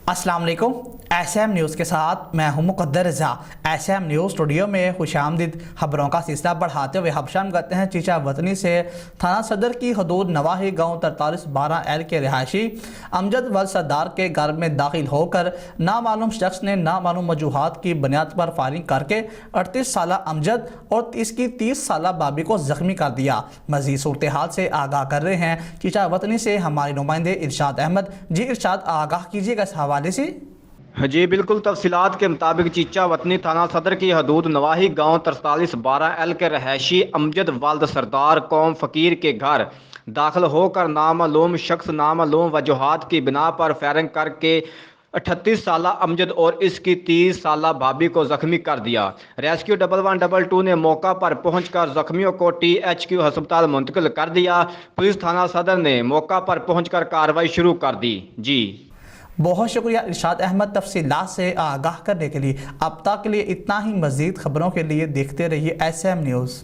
अस्सलाम वालेकुम। SM news के साथ मैं हूं मुक़द्दर रज़ा। SM न्यूज़ स्टूडियो में खुशामदीद। खबरों का सिलसिला बढ़ाते हुए हम करते हैं चीचा वतनी से थाना सदर की हदूद नवाही गाँव 4312L के रिहायशी अमजद वल सरदार के घर में दाखिल होकर नामालूम शख्स ने नामालूम वजूहात की बुनियाद पर फायरिंग करके 38 साला अमजद और इसकी 30 साला बाबी को जख्मी कर दिया। मज़ीद सूरत हाल से आगाह कर रहे हैं चीचा वतनी से हमारे नुमाइंदे इरशाद अहमद। जी इरशाद, आगाह कीजिएगा इस हवाले से। जी बिल्कुल, तफसीलात के मुताबिक चीचा वतनी थाना सदर की हदूद नवाही गाँव 4312L के रहायशी अमजद वल्द सरदार कौम फ़कीर के घर दाखिल होकर नामालूम शख्स नामालूम वजूहात की बिना पर फायरिंग करके 38 साला अमजद और इसकी 30 साला भाभी को जख्मी कर दिया। रेस्क्यू 1112 ने मौका पर पहुंचकर जख्मियों को THQ अस्पताल मुंतकिल कर दिया। पुलिस थाना सदर ने मौका पर पहुंचकर कार्रवाई शुरू कर दी। जी बहुत शुक्रिया इरशाद अहमद तफसीलात से आगाह करने के लिए। अब तक के लिए इतना ही। मज़ीद खबरों के लिए देखते रहिए SM न्यूज़।